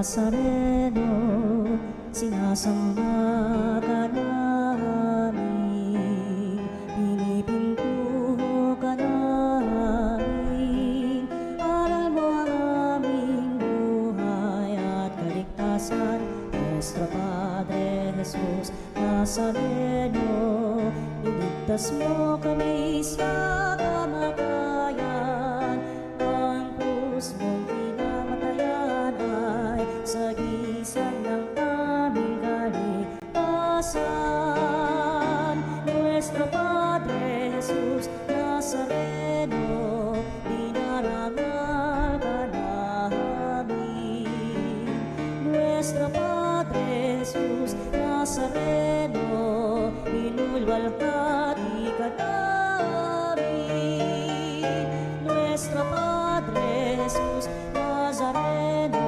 Nazareno, sinasamba ka namin, pinipinto ka namin. Aral mo ang aming buhay at kaligtasan, Nuestro Padre Jesus Nazareno, iligtas mo kami sa kamatayan. Ang krus mong pinamatayan ay sagisag ng aming kaligtasan. Nuestro Padre Jesus Nazareno, dinarangal ka namin. Nuestro Padre Jesus Nazareno, inulwalhati ka namin. Nuestro Padre Jesus Nazareno,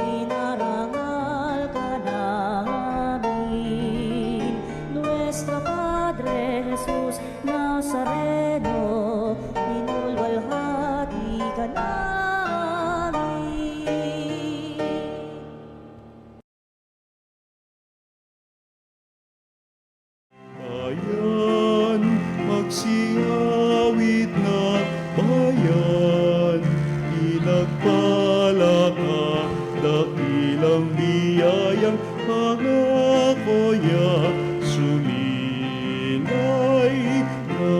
inarangal ka namin. Nuestro Padre Jesus Nazareno, inulwalhati ka namin. Bayan, magsiyawit na bayan, pinagpala ka, dakilang biyayang pangako niya, sumilay ka.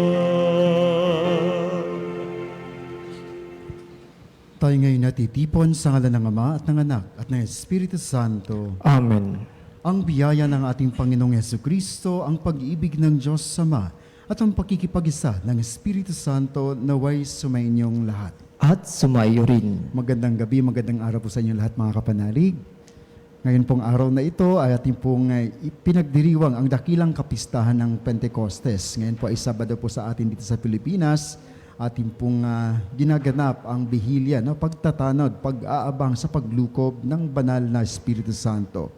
Tayo ngayon natitipon sa ngalan ng Ama at ng Anak at ng Espiritu Santo. Amen. Ang biyaya ng ating Panginoong Hesukristo, ang pag-ibig ng Diyos Ama, at ang pakikipag-isa ng Espiritu Santo naway sumainyong lahat. At sumayo rin. Magandang gabi, magandang araw po sa inyo lahat mga kapanalig. Ngayon pong araw na ito ay ating pong pinagdiriwang ang dakilang kapistahan ng Pentecostes. Ngayon po ay Sabado po sa atin dito sa Pilipinas. Ating pong ginaganap ang bihilya, pagtatanod, pag-aabang sa paglukob ng banal na Espiritu Santo.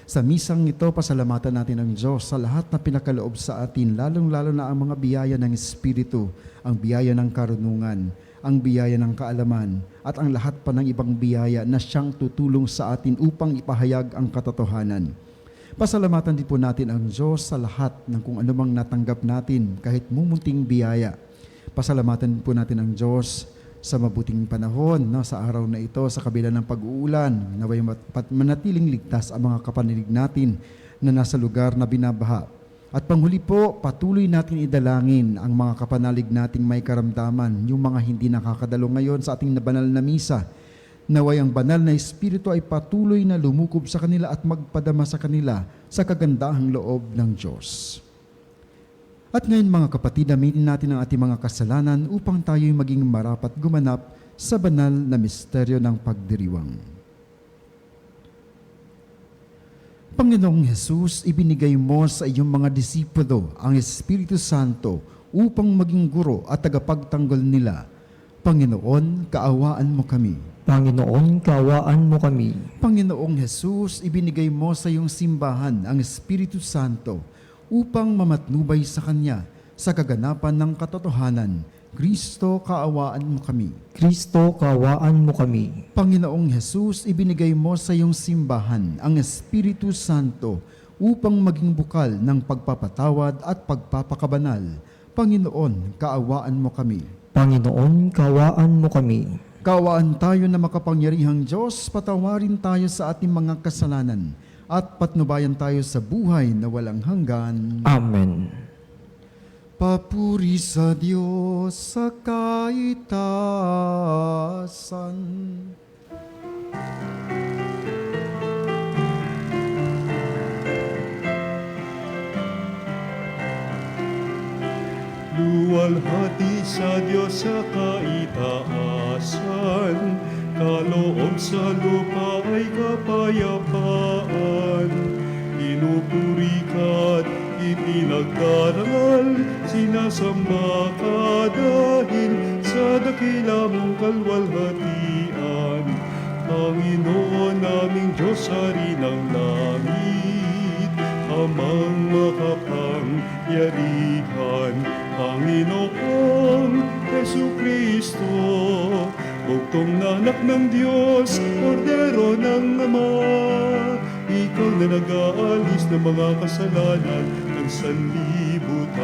Sa misang ito, pasalamatan natin ang Diyos sa lahat na pinakaloob sa atin, lalong-lalo na ang mga biyaya ng Espiritu, ang biyaya ng karunungan, ang biyaya ng kaalaman, at ang lahat pa ng ibang biyaya na siyang tutulong sa atin upang ipahayag ang katotohanan. Pasalamatan din po natin ang Diyos sa lahat ng kung anumang natanggap natin, kahit mumunting biyaya. Pasalamatan din po natin ang Diyos sa mabuting panahon, sa araw na ito, sa kabila ng pag-uulan, naway manatiling ligtas ang mga kapanalig natin na nasa lugar na binabaha. At panghuli po, patuloy natin idalangin ang mga kapanalig nating may karamdaman, yung mga hindi nakakadalo ngayon sa ating banal na misa. Naway ang banal na Espiritu ay patuloy na lumukob sa kanila at magpadama sa kanila sa kagandahang loob ng Diyos. At ngayon mga kapatid, aminin natin ang ating mga kasalanan upang tayo'y maging marapat gumanap sa banal na misteryo ng pagdiriwang. Panginoong Jesus, ibinigay mo sa iyong mga disipulo ang Espiritu Santo upang maging guro at tagapagtanggol nila. Panginoon, kaawaan mo kami. Panginoon, kaawaan mo kami. Panginoong Jesus, ibinigay mo sa iyong simbahan ang Espiritu Santo upang mamatnubay sa Kanya sa kaganapan ng katotohanan. Kristo, kaawaan mo kami. Kristo, kaawaan mo kami. Panginoong Jesus, ibinigay mo sa iyong simbahan ang Espiritu Santo upang maging bukal ng pagpapatawad at pagpapakabanal. Panginoon, kaawaan mo kami. Panginoon, kaawaan mo kami. Kaawaan tayo na makapangyarihang Diyos, patawarin tayo sa ating mga kasalanan at patnubayan tayo sa buhay na walang hanggan. Amen. Papuri sa Diyos sa kaitaasan. Luwalhati sa Diyos sa kaitaasan, kaloob sa lupa ay kapayapaan. Pinupuri ka't ipinagdarangal, sinasamba ka dahil sa dakila mong kalwalhatian. Panginoon naming Diyos, Hari ng langit, Amang makapangyarihan, Panginoong Jesucristo, bugtong na anak ng Diyos, Kordero ng Ama. Ikaw na nag-aalis ng mga kasalanan ng sanlibutan.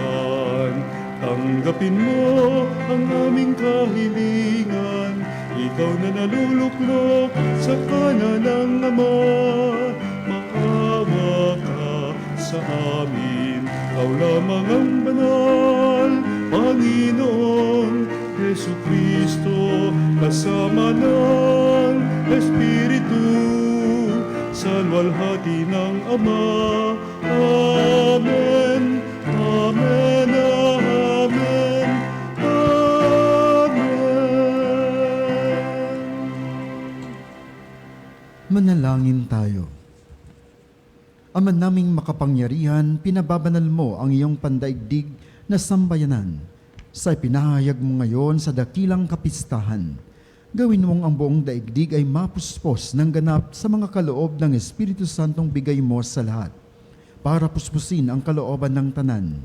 Tanggapin mo ang aming kahilingan. Ikaw na naluluklok sa kanan ng Ama. Maawa ka sa amin. Ikaw lamang ang banal, Panginoon Yesu Kristo, kasama ng Espiritu, sa luwalhati ng Ama. Amen, Amen, Amen, Amen. Manalangin tayo. Ama naming makapangyarihan, pinababanal mo ang iyong pandaigdig na sambayanan sa ipinahayag mo ngayon sa dakilang kapistahan. Gawin mong ang buong daigdig ay mapuspos ng ganap sa mga kaloob ng Espiritu Santong bigay mo sa lahat, para puspusin ang kalooban ng tanan.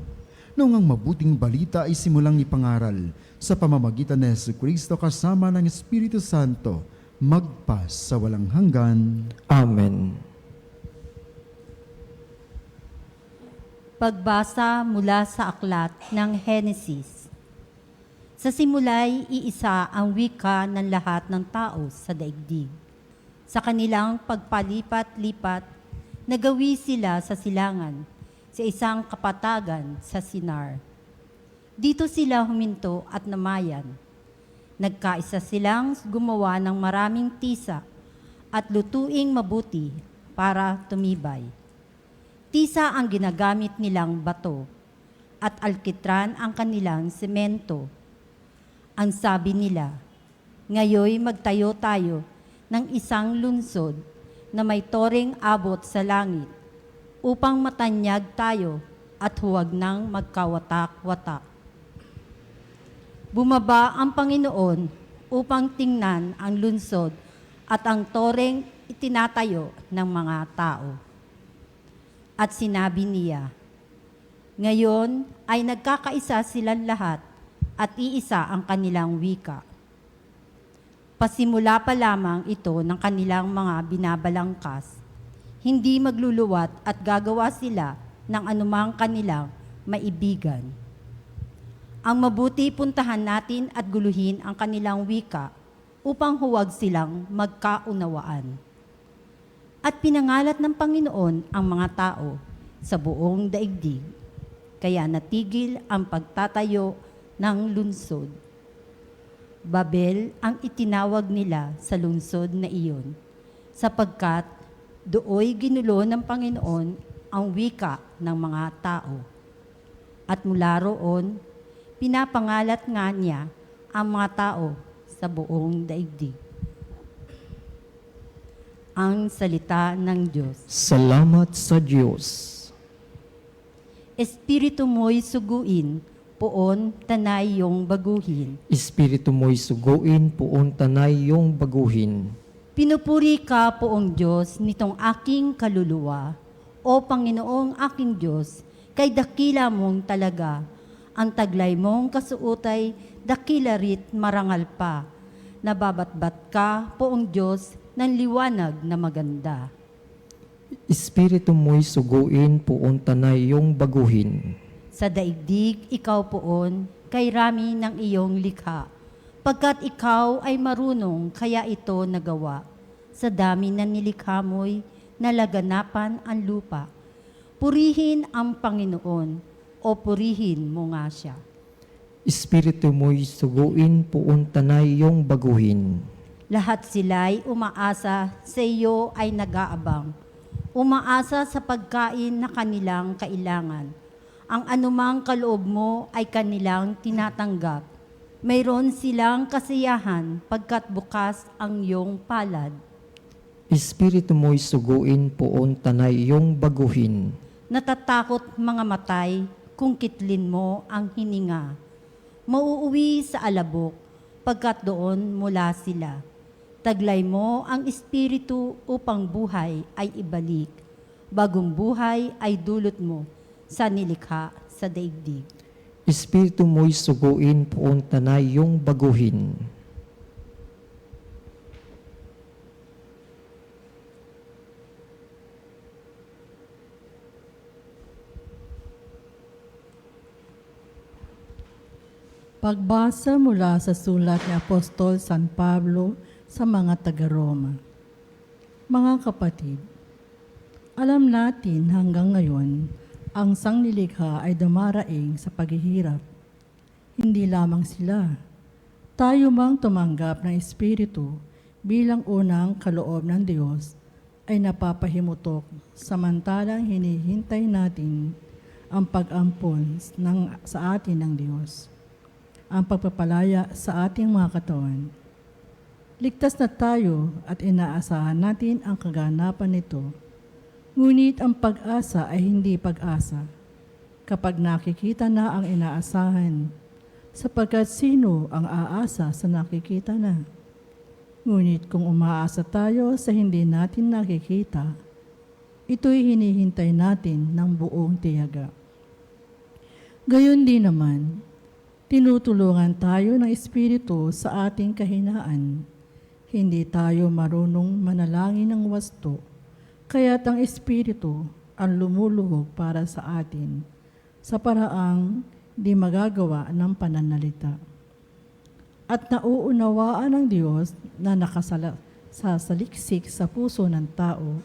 Noong ang mabuting balita ay simulang ipangaral sa pamamagitan ni Jesucristo kasama ng Espiritu Santo, magpas sa walang hanggan. Amen. Pagbasa mula sa aklat ng Henesis. Sa simula'y iisa ang wika ng lahat ng tao sa daigdig. Sa kanilang pagpalipat-lipat, nagawi sila sa silangan, sa isang kapatagan sa Sinar. Dito sila huminto at namayan. Nagkaisa silang gumawa ng maraming tisa at lutuing mabuti para tumibay. Tisa ang ginagamit nilang bato at alkitran ang kanilang semento. Ang sabi nila, ngayoy magtayo tayo ng isang lungsod na may toreng abot sa langit upang matanyag tayo at huwag nang magkawatak-watak. Bumaba ang Panginoon upang tingnan ang lungsod at ang toreng itinatayo ng mga tao. At sinabi niya, ngayon ay nagkakaisa silang lahat at iisa ang kanilang wika. Pasimula pa lamang ito ng kanilang mga binabalangkas. Hindi magluluwat at gagawa sila ng anumang kanilang maibigan. Ang mabuti puntahan natin at guluhin ang kanilang wika upang huwag silang magkaunawaan. At pinangalat ng Panginoon ang mga tao sa buong daigdig, kaya natigil ang pagtatayo ng lungsod. Babel ang itinawag nila sa lungsod na iyon, sapagkat dooy ginulo ng Panginoon ang wika ng mga tao. At mula roon, pinapangalat nga niya ang mga tao sa buong daigdig. Ang salita ng Diyos. Salamat sa Diyos. Espiritu mo'y suguin, poon tanay yung baguhin. Espiritu mo'y suguin, puon tanay yung baguhin. Pinupuri ka, poong Diyos, nitong aking kaluluwa. O Panginoong aking Diyos, kay dakila mong talaga. Ang taglay mong kasuotay, dakila rit marangal pa. Nababatbat ka, poong Diyos, ng liwanag na maganda. Espiritu mo'y suguin, puon tanay yung baguhin. Sa daigdig, ikaw poon, kay rami ng iyong likha. Pagkat ikaw ay marunong, kaya ito nagawa. Sa dami na nilikha mo'y nalaganapan ang lupa. Purihin ang Panginoon, o purihin mo nga siya. Espiritu mo'y suguin, puon tanay yung baguhin. Lahat sila'y umaasa, sa iyo ay nag-aabang. Umaasa sa pagkain na kanilang kailangan. Ang anumang kaloob mo ay kanilang tinatanggap. Mayroon silang kasiyahan pagkat bukas ang iyong palad. Espiritu mo'y suguin, puon tanay yung baguhin. Natatakot mga matay kung kitlin mo ang hininga. Mauuwi sa alabok pagkat doon mula sila. Taglay mo ang espiritu upang buhay ay ibalik. Bagong buhay ay dulot mo sa nilikha sa daigdig. Espiritu mo'y suguin, puon tanay yung baguhin. Pagbasa mula sa sulat ni Apostol San Pablo sa mga taga-Roma. Mga kapatid, alam natin hanggang ngayon, ang sanglilikha ay dumaraing sa paghihirap. Hindi lamang sila. Tayo mang tumanggap ng Espiritu bilang unang kaloob ng Diyos ay napapahimutok samantalang hinihintay natin ang pag-ampon sa atin ng Diyos, ang pagpapalaya sa ating mga katawan. Ligtas na tayo at inaasahan natin ang kaganapan nito. Ngunit ang pag-asa ay hindi pag-asa kapag nakikita na ang inaasahan, sapagkat sino ang aasa sa nakikita na? Ngunit kung umaasa tayo sa hindi natin nakikita, ito'y hinihintay natin ng buong tiyaga. Gayon din naman, tinutulungan tayo ng Espiritu sa ating kahinaan. Hindi tayo marunong manalangin ng wasto, kaya't ang Espiritu ang lumuluhog para sa atin sa paraang di magagawa ng pananalita. At nauunawaan ng Diyos na nakasaliksik sa puso ng tao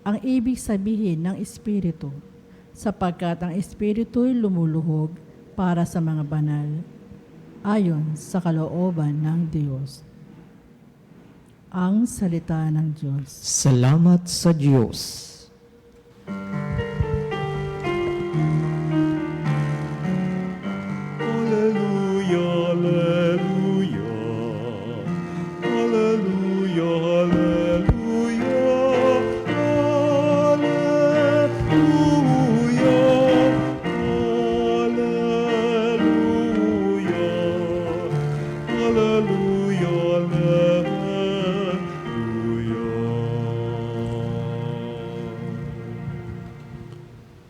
ang ibig sabihin ng Espiritu, sapagkat ang Espiritu'y lumuluhog para sa mga banal, ayon sa kalooban ng Diyos. Ang salita ng Diyos. Salamat sa Diyos. Hallelujah, hallelujah. Hallelujah, hallelujah. Hallelujah, hallelujah.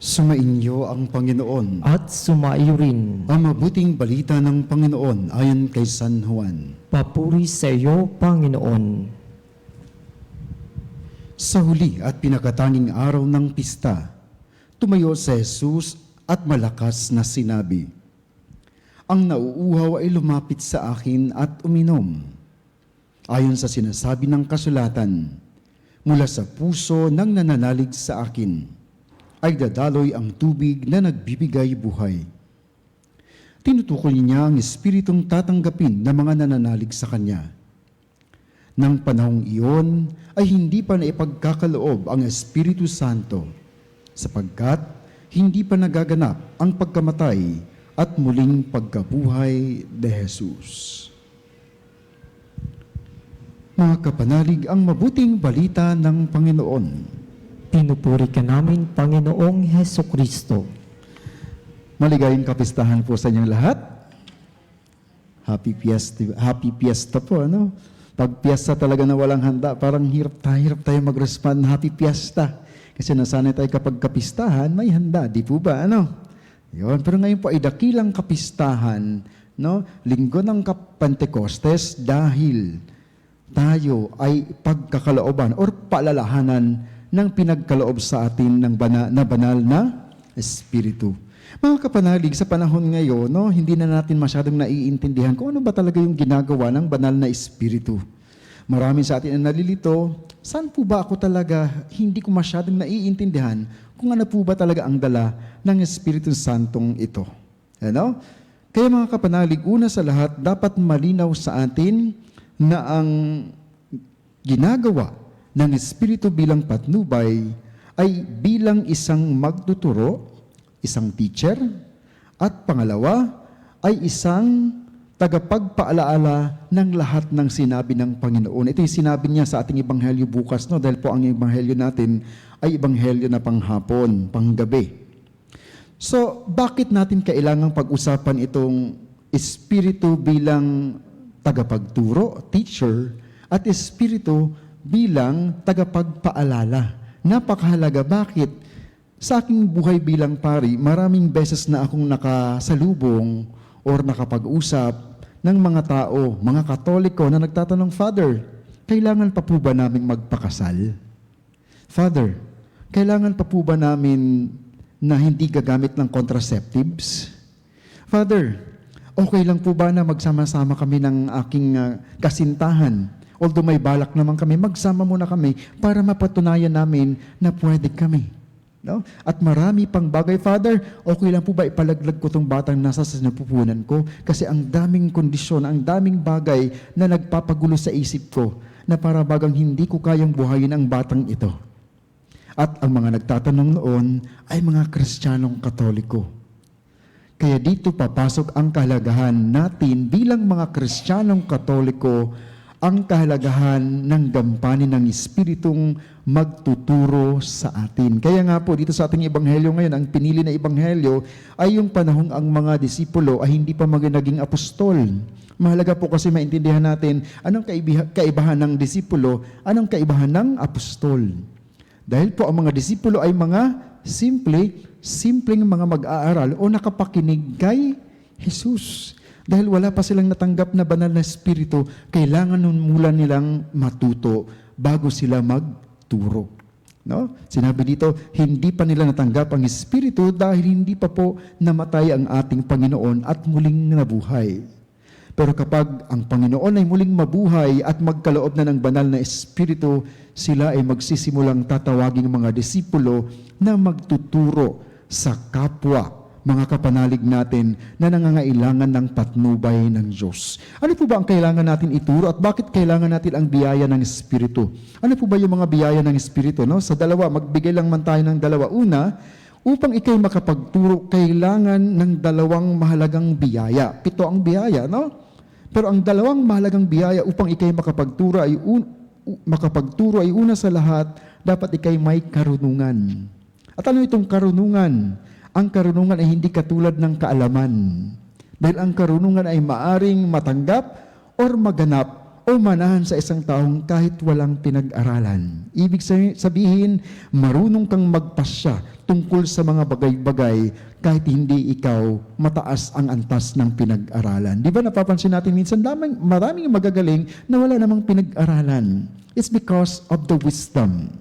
Sumainyo ang Panginoon. At sumaiyo rin. Ang mabuting balita ng Panginoon ayon kay San Juan. Papuri sa iyo, Panginoon. Sa huli at pinakatanging araw ng pista, tumayo si Jesus at malakas na sinabi, "Ang nauuhaw ay lumapit sa akin at uminom. Ayon sa sinasabi ng kasulatan, mula sa puso ng nananalig sa akin, ay dadaloy ang tubig na nagbibigay buhay." Tinutukoy niya ang espiritong tatanggapin ng mga nananalig sa kanya. Nang panahong iyon ay hindi pa naipagkakaloob ang Espiritu Santo, sapagkat hindi pa nagaganap ang pagkamatay at muling pagkabuhay ni Jesus. Mga kapanalig, ang mabuting balita ng Panginoon. Pinupuri ka namin, Panginoong Hesukristo. Maligayang kapistahan po sa inyong lahat. Happy Fiesta po, ano? Pag piyesta talaga na walang handa, parang hirap tayo mag-respond, Happy Fiesta. Kasi nasanay tayo kapag kapistahan, may handa, di po ba, ano? Yun. Pero ngayon po ay dakilang kapistahan, no? Linggo ng Pentecostes dahil tayo ay pagkakalooban or paalalahanan ng pinagkaloob sa atin ng banal na Espiritu. Mga kapanalig, sa panahon ngayon, no, hindi na natin masyadong naiintindihan kung ano ba talaga yung ginagawa ng banal na Espiritu. Marami sa atin ang nalilito, saan po ba ako talaga hindi ko masyadong naiintindihan kung ano po ba talaga ang dala ng Espiritu Santong ito. Ano? Kaya mga kapanalig, una sa lahat, dapat malinaw sa atin na ang ginagawa ng Espiritu bilang patnubay ay bilang isang magtuturo, isang teacher, at pangalawa ay isang tagapagpaalaala ng lahat ng sinabi ng Panginoon. Ito yung sinabi niya sa ating ebanghelyo bukas, no? Dahil po ang ebanghelyo natin ay ebanghelyo na panghapon, panggabi. So, bakit natin kailangang pag-usapan itong Espiritu bilang tagapagturo, teacher, at Espiritu bilang tagapagpaalala? Napakahalaga. Bakit? Sa aking buhay bilang pari, maraming beses na akong nakasalubong or nakapag-usap ng mga tao, mga Katoliko na nagtatanong, "Father, kailangan pa po ba namin magpakasal? Father, kailangan pa po ba namin na hindi gagamit ng contraceptives? Father, Okay lang po ba na magsama-sama kami ng aking kasintahan? Although may balak naman kami, magsama muna kami para mapatunayan namin na pwede kami. No? At marami pang bagay, Father, okay lang po ba ipalaglag ko tong batang nasa sinapupunan ko? Kasi ang daming kondisyon, ang daming bagay na nagpapagulo sa isip ko na para bagang hindi ko kayang buhayin ang batang ito. At ang mga nagtatanong noon ay mga Kristiyanong Katoliko. Kaya dito papasok ang kahalagahan natin bilang mga Kristiyanong Katoliko, ang kahalagahan ng gampanin ng Espiritong magtuturo sa atin. Kaya nga po, dito sa ating ebanghelyo ngayon, ang pinili na ebanghelyo ay yung panahong ang mga disipulo ay hindi pa naging apostol. Mahalaga po kasi maintindihan natin anong kaibahan ng disipulo, anong kaibahan ng apostol. Dahil po ang mga disipulo ay mga simpleng mga mag-aaral o nakapakinig kay Jesus. Dahil wala pa silang natanggap na banal na espiritu, kailangan nun mula nilang matuto bago sila magturo. No? Sinabi dito, hindi pa nila natanggap ang espiritu dahil hindi pa po namatay ang ating Panginoon at muling nabuhay. Pero kapag ang Panginoon ay muling mabuhay at magkaloob na ng banal na espiritu, sila ay magsisimulang tatawaging mga disipulo na magtuturo sa kapwa, mga kapanalig natin na nangangailangan ng patnubay ng Diyos. Ano po ba ang kailangan natin ituro at bakit kailangan natin ang biyaya ng Espiritu? Ano po ba yung mga biyaya ng Espiritu? No? Sa dalawa, magbigay lang man tayo ng dalawa. Una, upang ikay makapagturo, kailangan ng dalawang mahalagang biyaya. 7 ang biyaya, no? Pero ang dalawang mahalagang biyaya upang ikay makapagturo ay una sa lahat, dapat ikay may karunungan. At ano itong karunungan? Ang karunungan ay hindi katulad ng kaalaman. Dahil ang karunungan ay maaring matanggap or maganap o manahan sa isang taong kahit walang pinag-aralan. Ibig sabihin, marunong kang magpasya tungkol sa mga bagay-bagay kahit hindi ikaw mataas ang antas ng pinag-aralan. Di ba napapansin natin minsan maraming magagaling na wala namang pinag-aralan. It's because of the wisdom.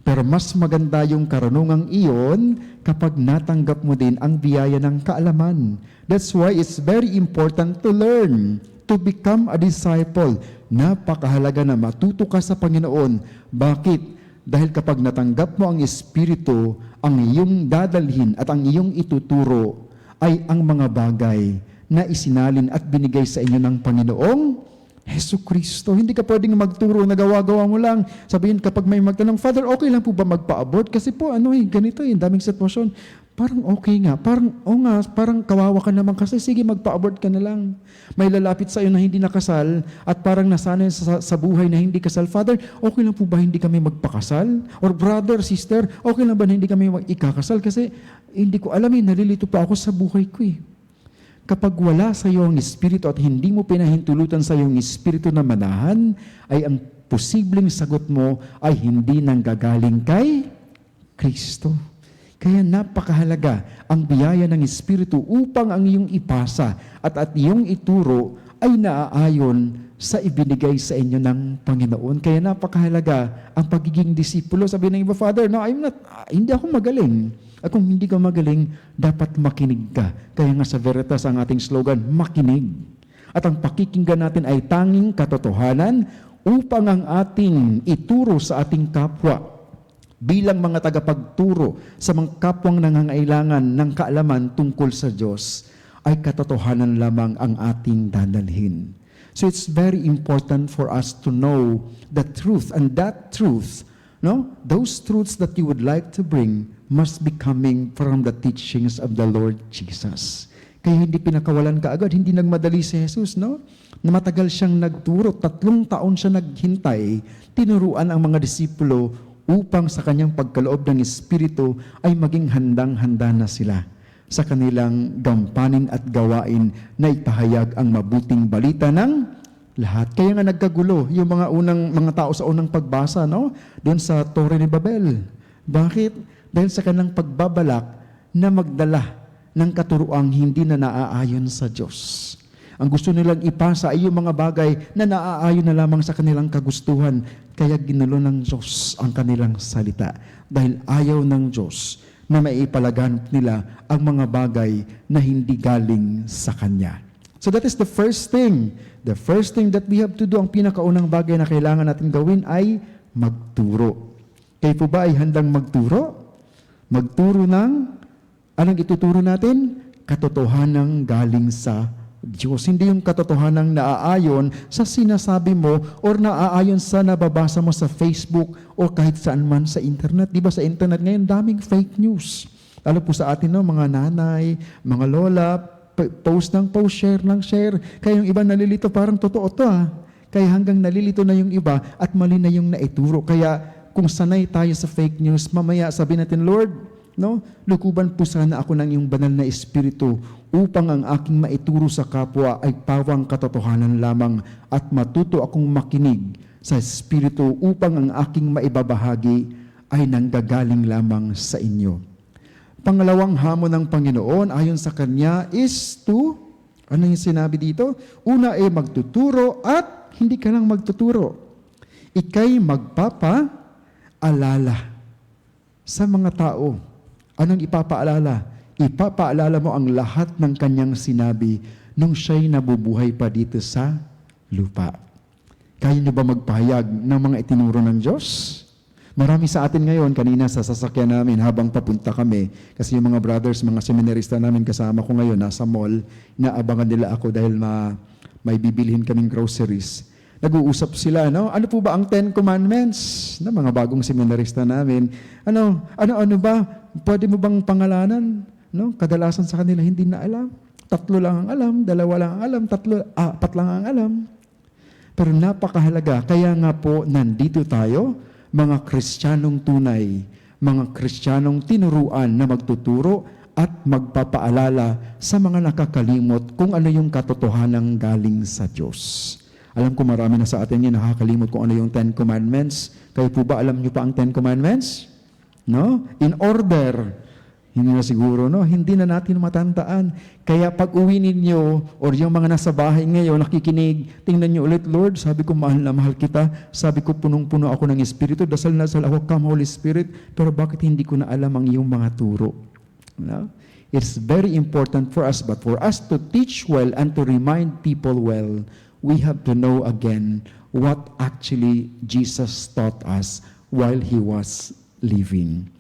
Pero mas maganda yung karunungang iyon kapag natanggap mo din ang biyaya ng kaalaman. That's why it's very important to learn, to become a disciple. Napakahalaga na matuto ka sa Panginoon. Bakit? Dahil kapag natanggap mo ang Espiritu, ang iyong dadalhin at ang iyong ituturo ay ang mga bagay na isinalin at binigay sa inyo ng Panginoong Jesucristo. Hindi ka pwedeng magturo na gawa-gawa mo lang. Sabihin kapag may magtanong, Father, okay lang po ba magpa-abort? Kasi po ganito daming sitwasyon. Parang okay nga. Parang kawawa ka naman kasi sige magpa-abort ka na lang. May lalapit sa iyo na hindi nakasal at parang nasanay sa buhay na hindi kasal. Father, okay lang po ba hindi kami magpakasal? Or brother, sister, okay lang ba na hindi kami ikakasal? Kasi hindi ko alam nalilito pa ako sa buhay ko Kapag wala sa iyo ang Espiritu at hindi mo pinahintulutan sa iyong Espiritu na manahan, ay ang posibleng sagot mo ay hindi nanggagaling kay Kristo. Kaya napakahalaga ang biyaya ng Espiritu upang ang iyong ipasa at iyong ituro ay naaayon sa ibinigay sa inyo ng Panginoon. Kaya napakahalaga ang pagiging disipulo. Sabi ng iba, Father, no, hindi ako magaling. At kung hindi ka magaling, dapat makinig ka. Kaya nga sa Veritas ang ating slogan, makinig. At ang pakikinggan natin ay tanging katotohanan upang ang ating ituro sa ating kapwa bilang mga tagapagturo sa mga kapwang nangangailangan ng kaalaman tungkol sa Diyos ay katotohanan lamang ang ating dadalhin. So it's very important for us to know the truth, and that truth, those truths that you would like to bring must be coming from the teachings of the Lord Jesus. Kaya hindi pinakawalan kaagad, hindi nagmadali si Jesus, Na matagal siyang nagturo, 3 taon siya naghintay, tinuruan ang mga disipulo upang sa kanyang pagkaloob ng Espiritu ay maging handang-handa na sila sa kanilang gampanin at gawain na ipahayag ang mabuting balita ng lahat. Kaya nga nagkagulo yung mga tao sa unang pagbasa, doon sa Torre ni Babel. Bakit? Dahil sa kanilang pagbabalak na magdala ng katuruang hindi na naaayon sa Diyos. Ang gusto nilang ipasa ay yung mga bagay na naaayon na lamang sa kanilang kagustuhan. Kaya ginulo ng Diyos ang kanilang salita. Dahil ayaw ng Diyos na maipalaganap nila ang mga bagay na hindi galing sa Kanya. So that is the first thing. The first thing that we have to do, ang pinakaunang bagay na kailangan natin gawin ay magturo. Kayo po ba ay handang magturo? Magturo ng, anong ituturo natin? Katotohanan galing sa Diyos. Hindi yung katotohanan naaayon sa sinasabi mo or naaayon sa nababasa mo sa Facebook o kahit saan man sa internet. Di ba sa internet ngayon, daming fake news. Lalo po sa atin, no, mga nanay, mga lola, post ng post, share ng share. Kaya yung iba nalilito, parang totoo to Kaya hanggang nalilito na yung iba at mali na yung naituro. Kaya kung sanay tayo sa fake news, mamaya sabi natin, Lord, no, lukuban po sana ako ng iyong banal na espiritu upang ang aking maituro sa kapwa ay pawang katotohanan lamang at matuto akong makinig sa espiritu upang ang aking maibabahagi ay nanggagaling lamang sa inyo. Pangalawang hamon ng Panginoon ayon sa Kanya is to, ano yung sinabi dito? Una ay magtuturo at hindi ka lang magtuturo. Ika'y magpapaalala sa mga tao. Anong ipapaalala? Ipapaalala mo ang lahat ng Kanyang sinabi nung siya'y nabubuhay pa dito sa lupa. Kaya niyo ba magpahayag ng mga itinuro ng Diyos? Marami sa atin ngayon, kanina sa sasakyan namin habang papunta kami, kasi yung mga brothers, mga seminarista namin kasama ko ngayon, nasa mall, inaabangan nila ako dahil may bibilhin kaming groceries. Nag-uusap sila, no? Ano po ba ang 10 Commandments? Na mga bagong seminarista namin. Ano ba? Pwede mo bang pangalanan? No? Kadalasan sa kanila hindi na alam. 3 lang ang alam, 2 lang ang alam, 4 lang ang alam. Pero napakahalaga. Kaya nga po, nandito tayo, mga Kristiyanong tunay, mga Kristiyanong tinuruan na magtuturo at magpapaalala sa mga nakakalimot kung ano yung katotohanan galing sa Diyos. Alam ko marami na sa atin yung nakakalimot kung ano yung 10 Commandments. Kayo po ba alam nyo pa ang 10 Commandments? No? In order. Hindi na siguro, no? Hindi na natin matandaan. Kaya pag uwi ninyo, or yung mga nasa bahay ngayon, nakikinig, tingnan nyo ulit, Lord, sabi ko, mahal na mahal kita. Sabi ko, punong-puno ako ng Espiritu. Dasal na dasal ako, come Holy Spirit. Pero bakit hindi ko na alam ang iyong mga turo? No? It's very important for us, but for us to teach well and to remind people well, we have to know again what actually Jesus taught us while He was living.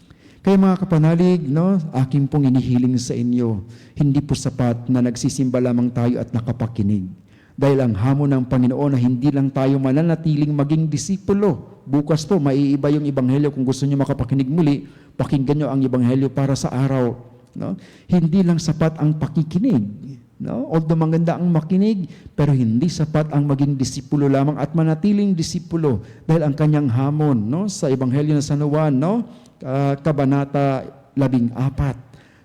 Kaya mga kapanalig, no, aking pong inihiling sa inyo, hindi po sapat na nagsisimba lamang tayo at nakapakinig. Dahil ang hamon ng Panginoon na hindi lang tayo mananatiling maging disipulo. Bukas po, maiiba yung Ebanghelyo. Kung gusto nyo makapakinig muli, pakinggan nyo ang Ebanghelyo para sa araw. No? Hindi lang sapat ang pakikinig. No? Although maganda ang makinig, pero hindi sapat ang maging disipulo lamang at manatiling disipulo. Dahil ang kanyang hamon, no, sa Ebanghelyo na San Juan, no, Kabanata 14,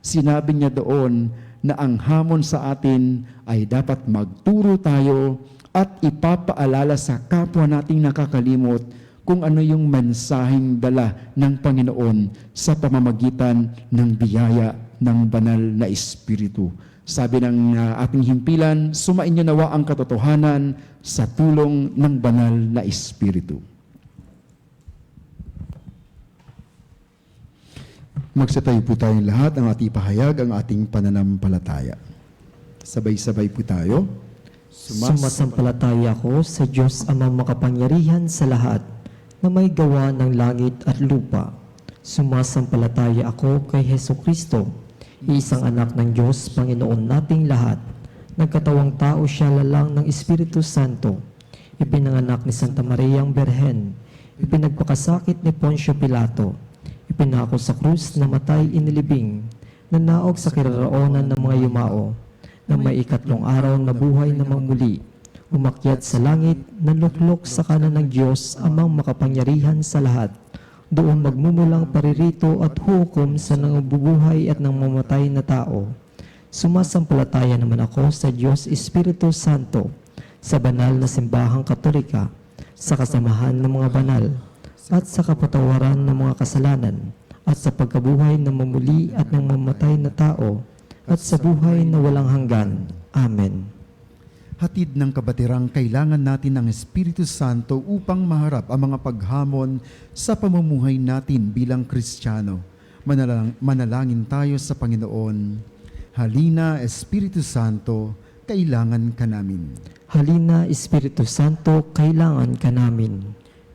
sinabi niya doon na ang hamon sa atin ay dapat magturo tayo at ipapaalala sa kapwa nating nakakalimot kung ano yung mensaheng dala ng Panginoon sa pamamagitan ng biyaya ng banal na Espiritu. Sabi ng ating himpilan, sumainyo nawa ang katotohanan sa tulong ng banal na Espiritu. Magsatayo po tayong lahat ang ating pahayag, ang ating pananampalataya. Sabay-sabay po tayo. Sumasampalataya ako sa Diyos Amang makapangyarihan sa lahat na may gawa ng langit at lupa. Sumasampalataya ako kay Hesukristo, isang anak ng Diyos, Panginoon nating lahat. Nagkatawang tao siya lalang ng Espiritu Santo. Ipinanganak ni Santa Mariang Berhen. Ipinagpakasakit ni Poncio Pilato. Ipinako sa krus, namatay, inilibing, nanaog sa kiraroonan ng mga yumao, na may 3 araw na buhay na mamuli, umakyat sa langit, naluklok sa kanan ng Diyos Amang makapangyarihan sa lahat, doon magmumulang paririto at hukom sa nangabubuhay at nangmamatay na tao. Sumasampalataya naman ako sa Diyos Espiritu Santo, sa banal na simbahang Katolika, sa kasamahan ng mga banal, at sa kapatawaran ng mga kasalanan, at sa pagkabuhay na mamuli at ng mamatay na tao, at sa buhay na walang hanggan. Amen. Hatid ng kabatirang kailangan natin ng Espiritu Santo upang maharap ang mga paghamon sa pamumuhay natin bilang Kristiyano. Manalangin tayo sa Panginoon. Halina, Espiritu Santo, kailangan ka namin. Halina, Espiritu Santo, kailangan ka namin.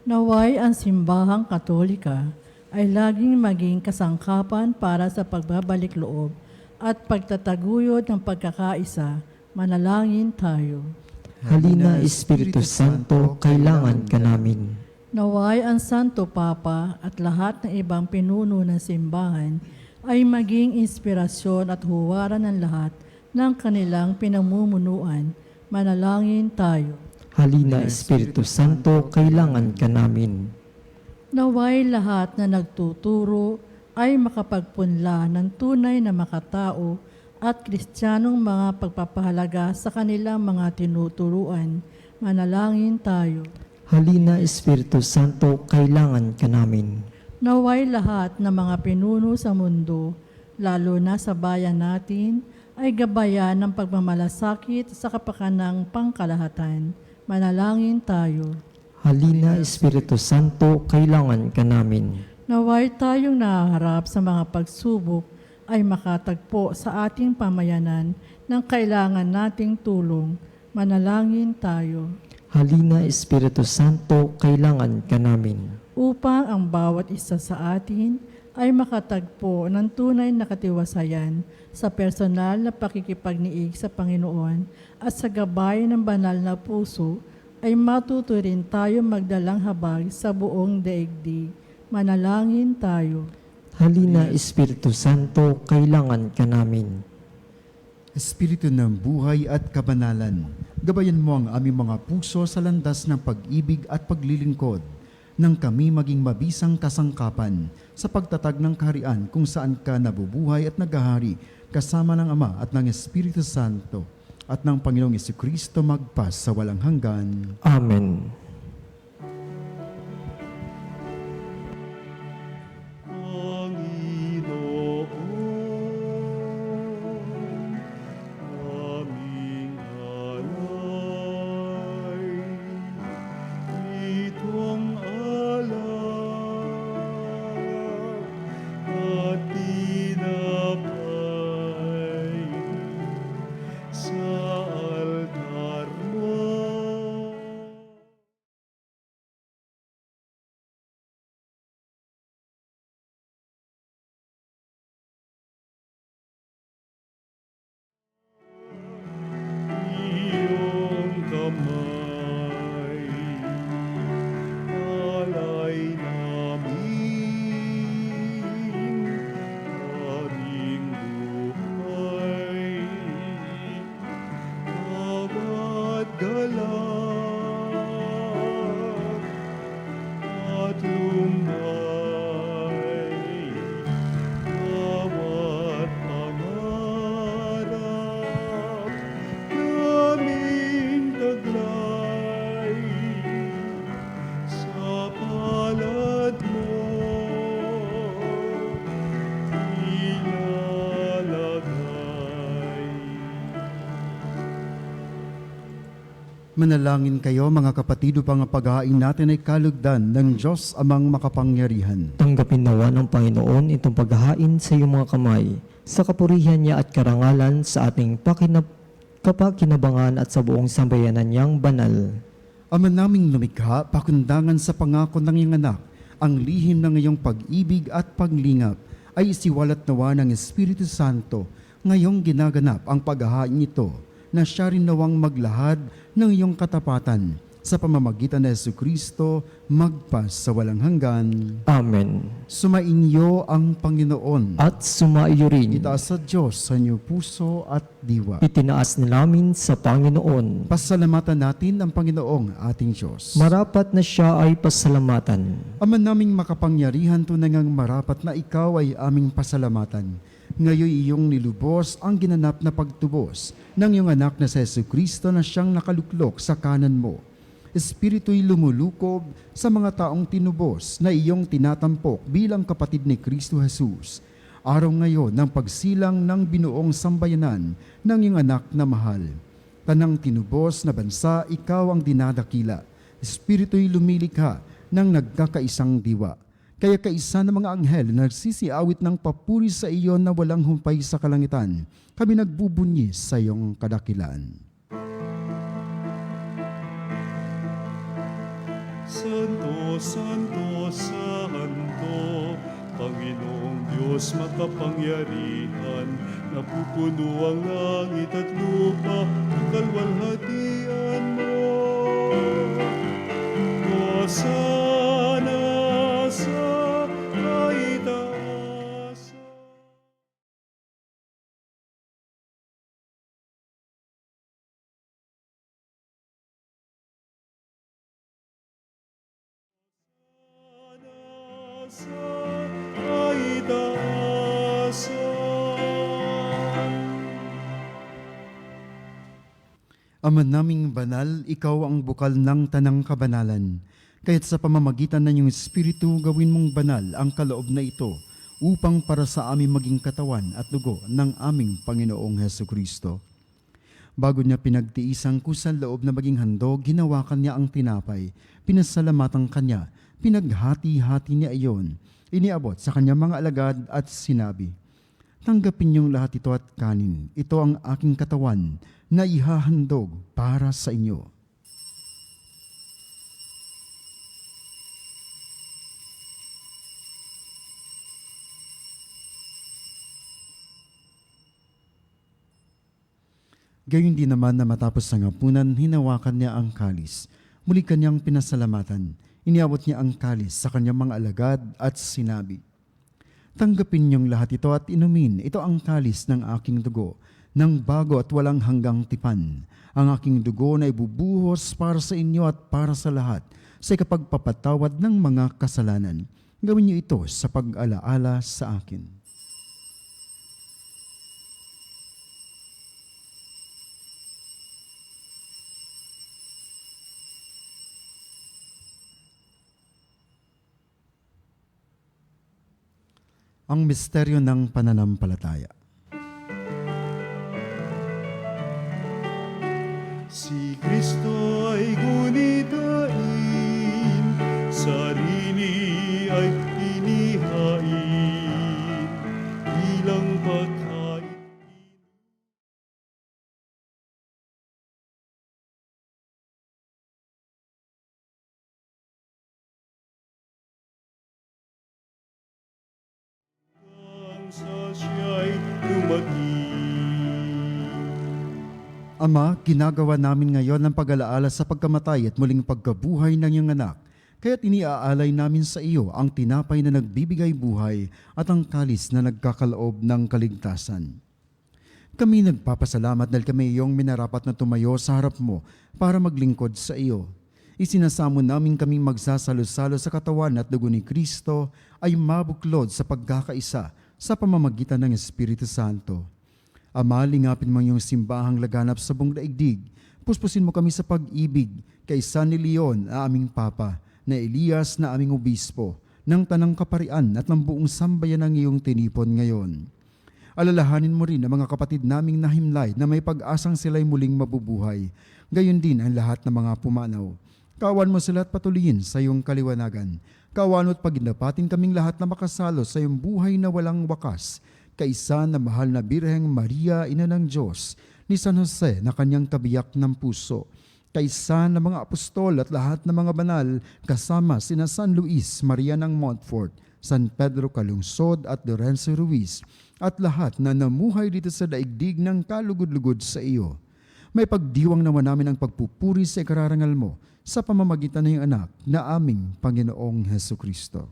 Naway ang simbahang katolika ay laging maging kasangkapan para sa pagbabalik loob at pagtataguyod ng pagkakaisa. Manalangin tayo. Halina, Espiritu Santo, kailangan ka namin. Naway ang Santo Papa at lahat ng ibang pinuno ng simbahan ay maging inspirasyon at huwaran ng lahat ng kanilang pinamumunuan. Manalangin tayo. Halina, Espiritu Santo, kailangan ka namin. Naway lahat na nagtuturo ay makapagpunla ng tunay na makatao at kristyanong mga pagpapahalaga sa kanilang mga tinuturuan. Manalangin tayo. Halina, Espiritu Santo, kailangan ka namin. Naway lahat ng mga pinuno sa mundo, lalo na sa bayan natin, ay gabayan ng pagmamalasakit sa kapakanang pangkalahatan. Manalangin tayo. Halina, Espiritu Santo, kailangan ka namin. Naway tayong nahaharap sa mga pagsubok ay makatagpo sa ating pamayanan ng kailangan nating tulong. Manalangin tayo. Halina, Espiritu Santo, kailangan ka namin. Upang ang bawat isa sa atin ay makatagpo ng tunay na katiwasayan sa personal na pakikipagniig sa Panginoon at sa gabay ng banal na puso, ay matuto rin tayo magdalang habag sa buong daigdig. Manalangin tayo. Halina, Espiritu Santo, kailangan ka namin. Espiritu ng buhay at kabanalan, gabayan mo ang aming mga puso sa landas ng pag-ibig at paglilingkod, nang kami maging mabisang kasangkapan sa pagtatag ng kaharian kung saan ka nabubuhay at naghahari kasama ng Ama at ng Espiritu Santo at ng Panginoong Jesucristo magpas sa walang hanggan. Amen. Manalangin kayo mga kapatid upang ang paghahain natin ay kalugdan ng Diyos amang makapangyarihan. Tanggapin nawa ng Panginoon itong paghahain sa iyong mga kamay, sa kapurihan niya at karangalan sa ating kapakinabangan at sa buong sambayanan niyang banal. Ama naming lumikha, pakundangan sa pangako ng iyong anak, ang lihim ng iyong pag-ibig at paglingap ay isiwalat nawa ng Espiritu Santo ngayong ginaganap ang paghahain ito, na siya rin nawang maglahad ng iyong katapatan sa pamamagitan ng Jesucristo magpas sa walang hanggan. Amen. Sumainyo ang Panginoon. At sumaiyo rin. Itaas sa Diyos sa inyong puso at diwa. Itinaas na namin sa Panginoon. Pasalamatan natin ang Panginoong ating Diyos. Marapat na siya ay pasalamatan. Ama naming makapangyarihan, tunay ngang marapat na ikaw ay aming pasalamatan. Ngayon iyong nilubos ang ginanap na pagtubos ng iyong anak na si Jesucristo na siyang nakaluklok sa kanan mo. Espiritu'y lumulukob sa mga taong tinubos na iyong tinatampok bilang kapatid ni Kristo Jesus. Araw ngayon ng pagsilang ng binuong sambayanan ng iyong anak na mahal. Tanang tinubos na bansa, ikaw ang dinadakila. Espiritu'y lumilikha ng nagkakaisang diwa. Kaya kaisa ng mga anghel na nagsisiawit ng papuri sa iyo na walang humpay sa kalangitan, kami nagbubunyi sa iyong kadakilaan. Santo, Santo, Santo, Panginoong Diyos makapangyarihan, napupuno ang langit at lupa, ang kalwalhatian mo. Hosana sa kaitaasan. Sa kaitaasan. Ama naming banal, ikaw ang bukal ng tanang kabanalan. Kaya't sa pamamagitan ng iyong Espiritu, gawin mong banal ang kaloob na ito upang para sa aming maging katawan at dugo ng aming Panginoong Hesukristo. Bago niya pinagtiisang kusang loob na maging handog, ginawakan niya ang tinapay, pinasalamatan kanya, pinaghati-hati niya iyon, iniabot sa kanyang mga alagad at sinabi, "Tanggapin niyong lahat ito at kanin, ito ang aking katawan na ihahandog para sa inyo." Gayon din naman na matapos ang hapunan, hinawakan niya ang kalis. Muli kanyang pinasalamatan. Iniabot niya ang kalis sa kanyang mga alagad at sinabi, "Tanggapin niyong lahat ito at inumin. Ito ang kalis ng aking dugo, ng bago at walang hanggang tipan. Ang aking dugo na ibubuhos para sa inyo at para sa lahat sa ikapagpapatawad ng mga kasalanan. Gawin niyo ito sa pag-alaala sa akin." Ang misteryo ng pananampalataya. Si Kristo ay gunitain, sarili ay inihain, bilang pagkain. Sa siya'y dumating. Ama, ginagawa namin ngayon ang pag-alaala sa pagkamatay at muling pagkabuhay ng iyong anak. Kaya't iniaalay namin sa iyo ang tinapay na nagbibigay buhay at ang kalis na nagkakaloob ng kaligtasan. Kami nagpapasalamat dahil kami iyong minarapat na tumayo sa harap mo para maglingkod sa iyo. Isinasamo namin kaming magsasalo-salo sa katawan at dugo ni Kristo ay mabuklod sa pagkakaisa sa pamamagitan ng Espiritu Santo. Ama, lingapin mo iyong simbahang laganap sa buong daigdig. Puspusin mo kami sa pag-ibig kay San Leon na aming Papa, na Elias na aming Obispo, ng Tanang Kaparian at ng buong sambayan ng iyong tinipon ngayon. Alalahanin mo rin ang mga kapatid naming nahimlay na may pag-asang sila'y muling mabubuhay. Gayon din ang lahat ng mga pumanaw. Kawan mo sila at patuloyin sa iyong kaliwanagan. Kawan mo't pagindapatin kaming lahat na makasalo sa iyong buhay na walang wakas. Kaisa na mahal na Birheng Maria, Ina ng Diyos, ni San Jose na kanyang kabiyak ng puso. Kaisa na mga apostol at lahat ng mga banal, kasama sina San Luis Maria ng Montfort, San Pedro Calungsod at Lorenzo Ruiz, at lahat na namuhay dito sa daigdig ng kalugod-lugod sa iyo. May pagdiwang naman namin ang pagpupuri sa ikararangal mo sa pamamagitan ng iyong anak na aming Panginoong Hesukristo.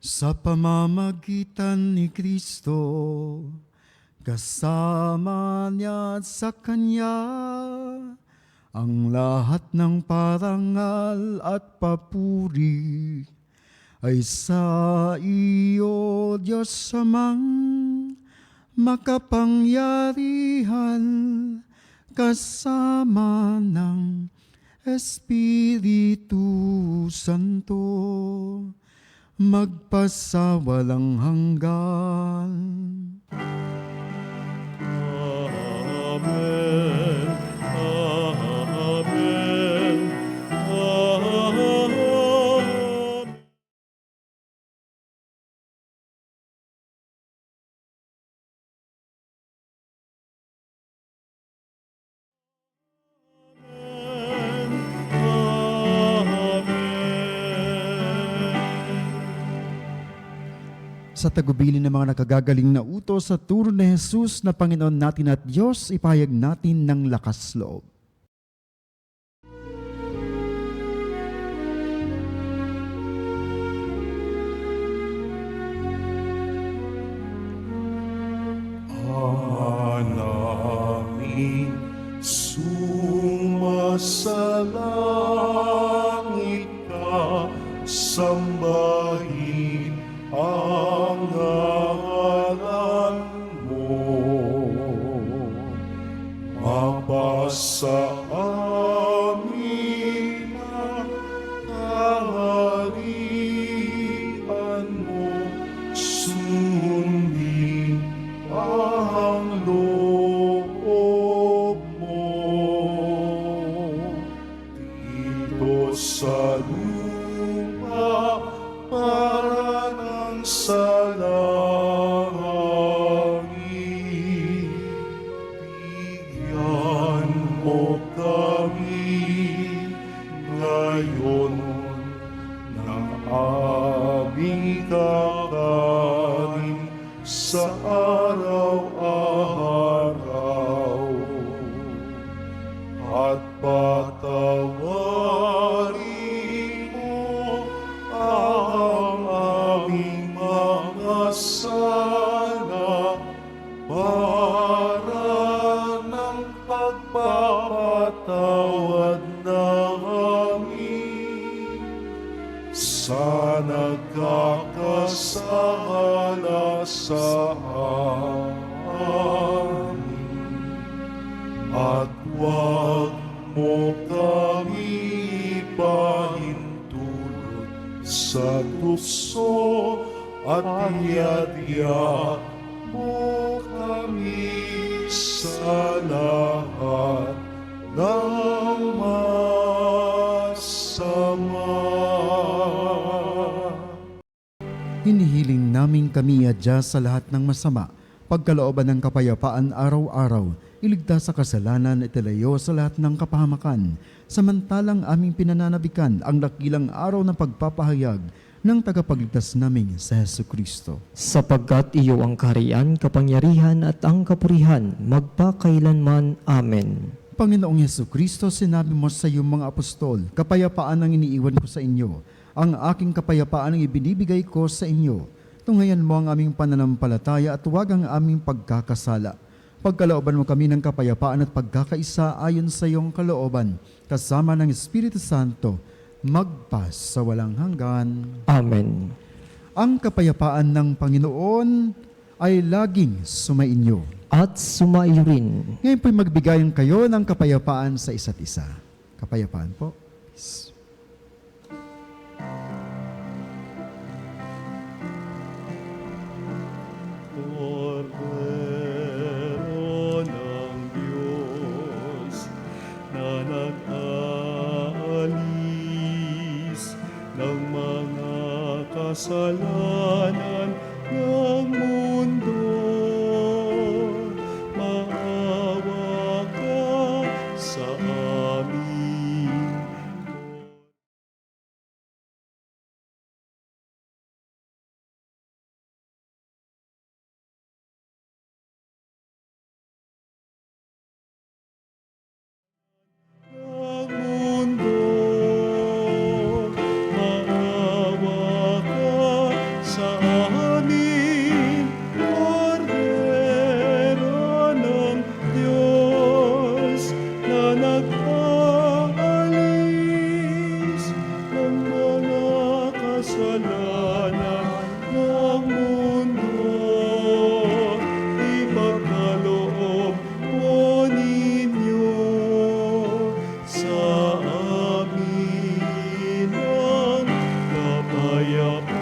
Sa pamamagitan ni Kristo, kasama niya at sa Kanya, ang lahat ng parangal at papuri ay sa iyo, Diyos Amang makapangyarihan, kasama ng Espiritu Santo, magpasawalang hanggan. Amen. Amen. Amen. Sa tagubilin ng mga nakagagaling na utos sa turo ni Jesus na Panginoon natin at Diyos, ipahayag natin ng lakas loob. Namin sumasalangit ka, sambahin ang ngalan mo. Mapasa amin ang kaharian mo, sundin ang loob mo. Dito sa lupa para ng sa langit, bigyan mo kami ngayon ng aming kakanin sa araw-araw, at patawarin mo ang aming mga sala para ng pagpapatawad namin sa nagkakasala sa amin, at huwag mo kami pahintulot sa tukso, at iadya mo kami sa lahat ng masama. Hinihiling namin kami adya sa lahat ng masama, pagkalooban ng kapayapaan araw-araw, iligtas sa kasalanan at ilayo sa lahat ng kapahamakan, samantalang aming pinananabikan ang dakilang araw ng pagpapahayag ng tagapagligtas naming sa Jesucristo. Sapagkat iyo ang kaharian, kapangyarihan at ang kapurihan, magpakailanman. Amen. Panginoong Jesucristo, sinabi mo sa iyong mga apostol, kapayapaan ang iniiwan ko sa inyo, ang aking kapayapaan ang ibinibigay ko sa inyo. Tunghayan mo ang aming pananampalataya at huwag ang aming pagkakasala. Pagkalooban mo kami ng kapayapaan at pagkakaisa ayon sa iyong kalooban, kasama ng Espiritu Santo, magpas sa walang hanggan. Amen. Ang kapayapaan ng Panginoon ay laging sumainyo. At sumaiyo rin. Ngayon po'y magbigayan kayo ng kapayapaan sa isa't isa. Kapayapaan po. Kordero ng Diyos na nag-aalis ng mga kasalanan ng mundo, maawa ka sa amin. Ang mundo, maawa ka sa amin. Kordero ng Diyos na nag-aalis ng mga kasalanan ng mundo, ipagkaloob mo ninyo sa amin ang kapayapaan.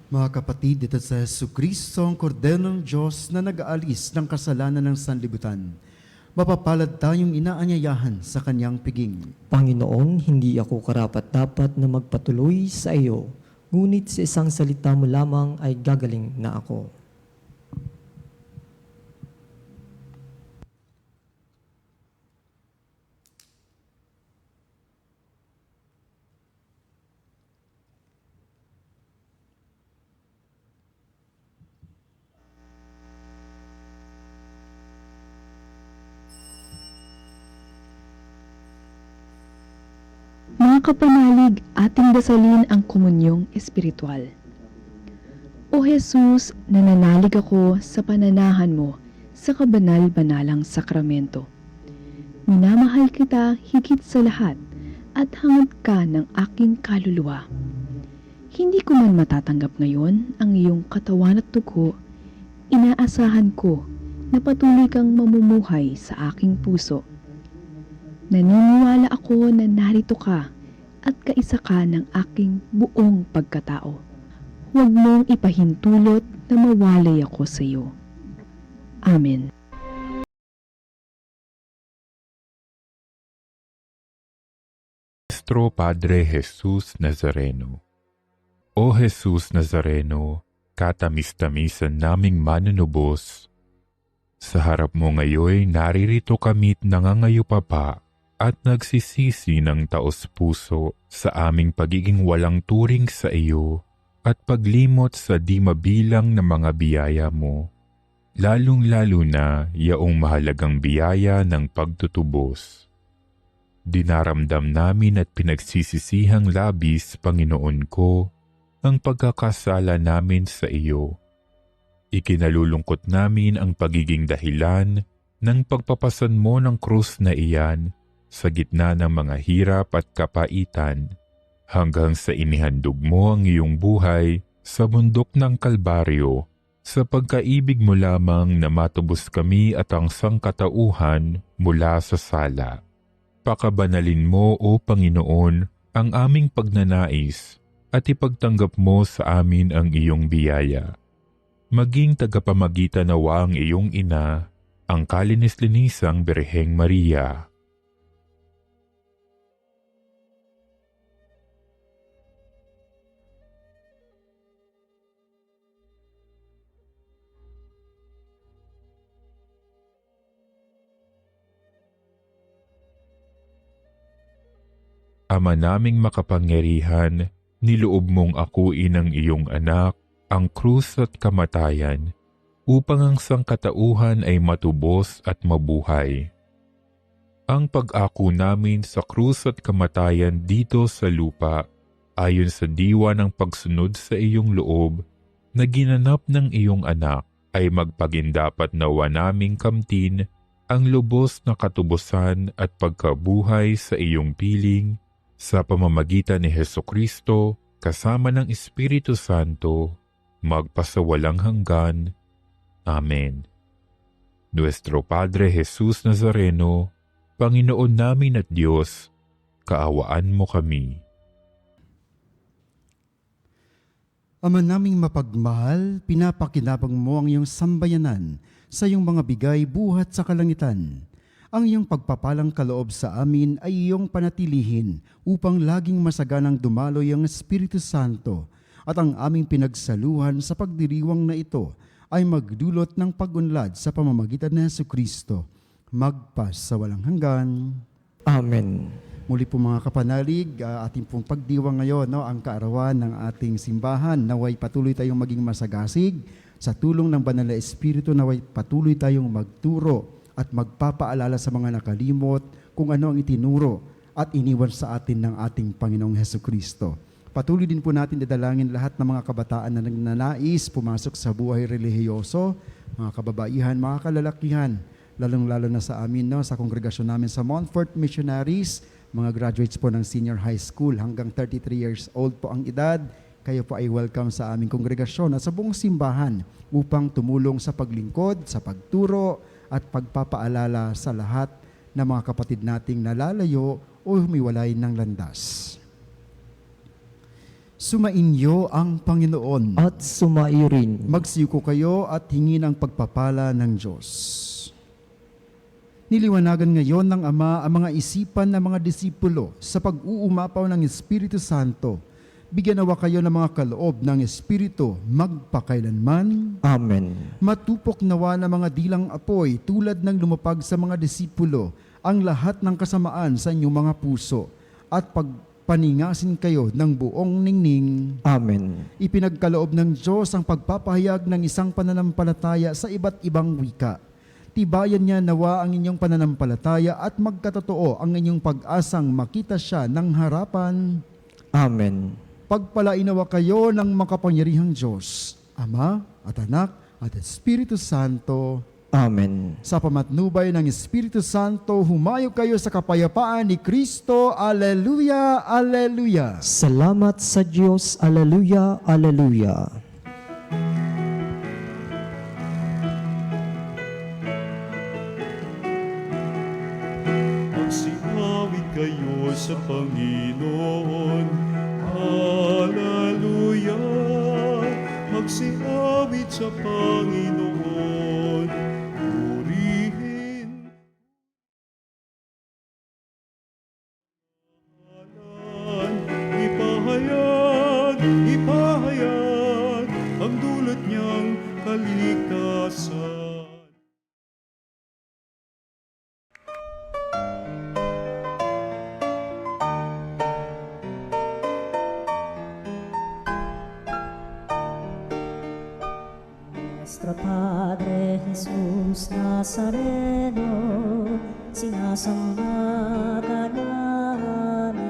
Mga kapatid, ito sa Jesucristo, ang Kordero ng Diyos na nag-aalis ng kasalanan ng sanlibutan. Mapapalad tayong inaanyayahan sa kanyang piging. Panginoon, hindi ako karapat-dapat na magpatuloy sa iyo, ngunit sa isang salita mo lamang ay gagaling na ako. Mga kapanalig, ating dasalin ang komunyong espiritual. O Jesus, nananalig ako sa pananahan mo sa kabanal-banalang sakramento. Minamahal kita higit sa lahat at hangad ka ng aking kaluluwa. Hindi ko man matatanggap ngayon ang iyong katawan at dugo, inaasahan ko na patuloy kang mamumuhay sa aking puso. Naniniwala ako na narito ka at kaisa ka ng aking buong pagkatao. Huwag mong ipahintulot na mawalay ako sa iyo. Amen. Nuestro Padre Jesus Nazareno. O Jesus Nazareno, katamis-tamisan naming manunubos, sa harap mo ngayon naririto kami't nangangayupapa at nagsisisi ng taos-puso sa aming pagiging walang turing sa iyo at paglimot sa di mabilang na mga biyaya mo, lalong-lalo na yaong mahalagang biyaya ng pagtutubos. Dinaramdam namin at pinagsisisihang labis, Panginoon ko, ang pagkakasala namin sa iyo. Ikinalulungkot namin ang pagiging dahilan ng pagpapasan mo ng krus na iyan sa gitna ng mga hirap at kapaitan, hanggang sa inihandog mo ang iyong buhay sa bundok ng Kalbaryo, sa pagkaibig mo lamang na matubos kami at ang sangkatauhan mula sa sala. Pakabanalin mo, O Panginoon, ang aming pagnanais at ipagtanggap mo sa amin ang iyong biyaya. Maging tagapamagitan nawa ang iyong ina, ang kalinis-linisang Birheng Maria. Ama naming makapangyarihan, niloob mong akuin ang iyong anak, ang krus at kamatayan, upang ang sangkatauhan ay matubos at mabuhay. Ang pag-ako namin sa krus at kamatayan dito sa lupa, ayon sa diwa ng pagsunod sa iyong loob, na ginanap ng iyong anak, ay magpagindapat nawa naming kamtin ang lubos na katubusan at pagkabuhay sa iyong piling, sa pamamagitan ni Hesukristo, kasama ng Espiritu Santo, magpasawalang hanggan. Amen. Nuestro Padre Jesus Nazareno, Panginoon namin at Diyos, kaawaan mo kami. Ama naming mapagmahal, pinapakinabang mo ang iyong sambayanan sa iyong mga bigay buhat sa kalangitan. Ang iyong pagpapalang kaloob sa amin ay iyong panatilihin upang laging masaganang dumaloy ang Espiritu Santo at ang aming pinagsaluhan sa pagdiriwang na ito ay magdulot ng pag-unlad sa pamamagitan ni Jesucristo, magpas sa walang hanggan. Amen. Muli po mga kapanalig, ating pong pagdiwang ngayon, ang kaarawan ng ating simbahan. Naway patuloy tayong maging masagasig sa tulong ng Banal na Espiritu, naway patuloy tayong magturo at magpapaalala sa mga nakalimot kung ano ang itinuro at iniwan sa atin ng ating Panginoong Hesukristo. Patuloy din po natin dadalangin lahat ng mga kabataan na nagnanais pumasok sa buhay relihiyoso, mga kababaihan, mga kalalakihan, lalong-lalo na sa amin, sa kongregasyon namin sa Montfort Missionaries, mga graduates po ng senior high school hanggang 33 years old po ang edad. Kayo po ay welcome sa aming kongregasyon at sa buong simbahan upang tumulong sa paglingkod, sa pagturo, at pagpapaalala sa lahat ng mga kapatid nating nalalayo o humiwalay ng landas. Sumainyo ang Panginoon. At sumaiyo rin. Magsiyuko kayo at hingin ang pagpapala ng Diyos. Niliwanagan ngayon ng Ama ang mga isipan ng mga disipulo sa pag-uumapaw ng Espiritu Santo. Bigyan nawa kayo ng mga kaloob ng Espiritu magpakailanman. Amen. Matupok nawa ng mga dilang apoy tulad ng lumapag sa mga disipulo ang lahat ng kasamaan sa inyong mga puso at pagpaningasin kayo ng buong ningning. Amen. Ipinagkaloob ng Diyos ang pagpapahayag ng isang pananampalataya sa iba't ibang wika. tibayan niya nawa ang inyong pananampalataya at magkatotoo ang inyong pag-asang makita siya ng harapan. Amen. Pagpalain nawa kayo ng makapangyarihang Diyos, Ama at Anak at Espiritu Santo. Amen. Sa pamatnubay ng Espiritu Santo, humayo kayo sa kapayapaan ni Kristo. Alleluia, alleluia. Salamat sa Diyos. Alleluia, alleluia. Magsiawit kayo sa Panginoon. Alleluia. Magsiawit sa Panginoon. Purihin. Ipahayag, ipahayag ang dulot niyang kaligtasan. Nuestro Padre Jesus Nazareno, sinasamba ka namin,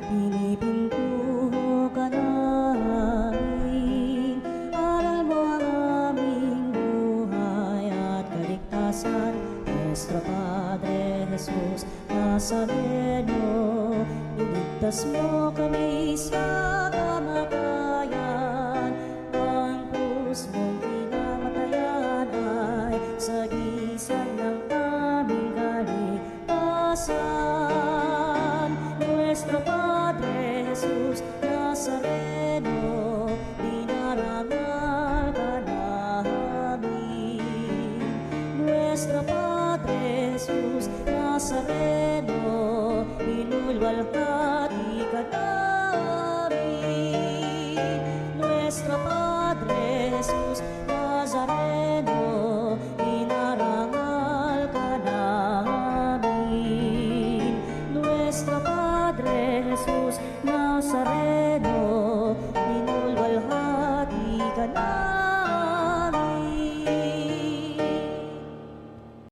pinipintuho ka namin, aral mo ang aming buhay at kaligtasan. Nuestro Padre Jesus Nazareno, iligtas mo kami sa kamatayan, ang krus mong pinamatayan ay sagisag ng aming kaligtasan. Nuestro Padre Jesus Nazareno, dinarangal ka namin. Nuestro Padre Jesus Nazareno, inulwalhati ka namin. Nuestro Padre Jesus Nazareno, inarangal ka namin. Nuestro Padre Jesus Nazareno,